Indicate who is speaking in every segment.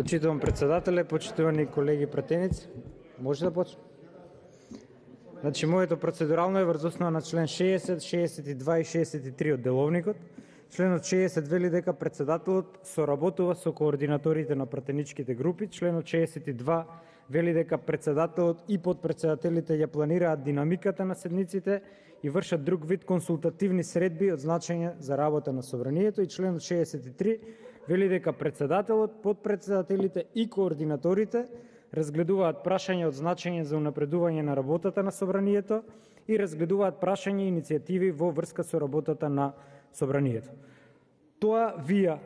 Speaker 1: Почитувам председателе, почитувани колеги пратеници. Може да почне? Значи, моето процедурално е врз основа на член 60, 62 и 63 од Деловникот. Членот 60 вели дека председателот соработува со координаторите на пратеничките групи. Членот 62 вели дека председателот и подпредседателите ја планираат динамиката на седниците и вршат друг вид консултативни средби од значење за работа на собранието. И членот 63 вели дека председателот, подпредседателите и координаторите разгледуваат прашања од значење за унапредување на работата на собранието и разгледуваат прашања и иницијативи во врска со работата на собранието. Тоа вие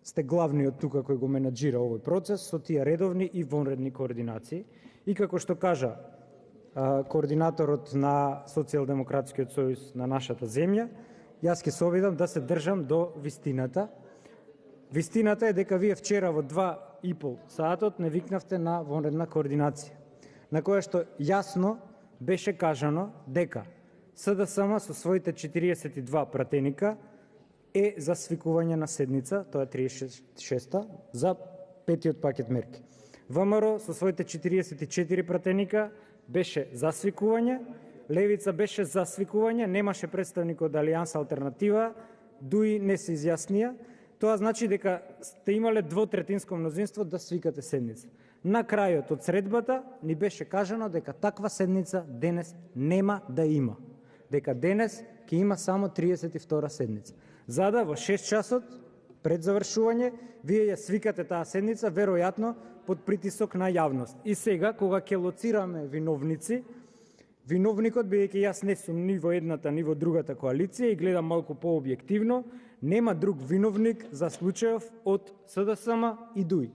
Speaker 1: сте главниот тука кој го менаџира овој процес со тие редовни и вонредни координации. И како што кажа координаторот на Социјалдемократскиот сојуз на нашата земја, јас ќе се обидам да се држам до вистината. Вистината е дека вие вчера во 2,5 сатот не викнавте на вонредна координација, на која што јасно беше кажано дека СДСМ со своите 42 пратеника е за свикување на седница, тоа е 36-та, за петиот пакет мерки. ВМРО со своите 44 пратеника беше за свикување, Левица беше за свикување, немаше представник од Алијанса Алтернатива, ДУИ не се изјаснија. Тоа значи дека сте имале двотретинско мнозинство да свикате седница. На крајот од средбата ни беше кажано дека таква седница денес нема да има. Дека денес ќе има само 32-ра седница. За да во 6 часот пред завршување вие ја свикате таа седница, веројатно под притисок на јавност. И сега, кога ќе лоцираме виновници, виновникот, бидејќи јас не сум ни во едната, ни во другата коалиција и гледам малку пообјективно, нема друг виновник за случајов од СДСМ и ДУИ.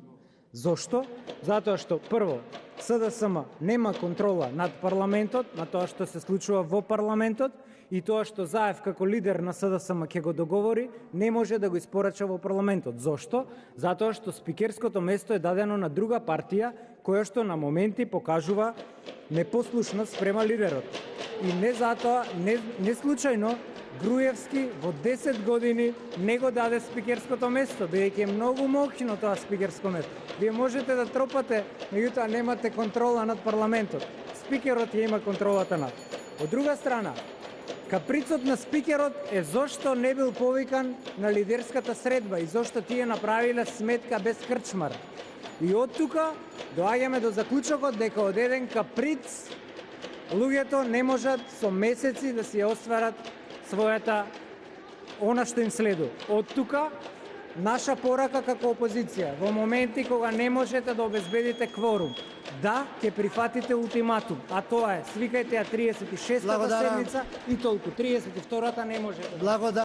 Speaker 1: Зошто? Затоа што, прво, СДСМ нема контрола над парламентот, на тоа што се случува во парламентот, и тоа што Заев како лидер на СДСМ ќе го договори, не може да го испорача во парламентот. Зошто? Затоа што спикерското место е дадено на друга партија, која што на моменти покажува непослушност спрема лидерот. И не затоа, не случајно, Груевски во 10 години не го даде спикерското место, бидејќи е многу моќно тоа спикерско место. Вие можете да тропате, меѓутоа немате контрола над парламентот. Спикерот ја има контролата над. Од друга страна, каприцот на спикерот е зошто не бил повикан на лидерската средба и зошто тие направиле сметка без крчмар. И од тука доаѓаме до заклучокот дека од еден каприц луѓето не можат со месеци да си ја остварат својата она што им следува. Од тука наша порака како опозиција, во моменти кога не можете да обезбедите кворум, да ќе прифатите ултиматум, а тоа е свикајте ја 36-та седница и толку, 32-та не може.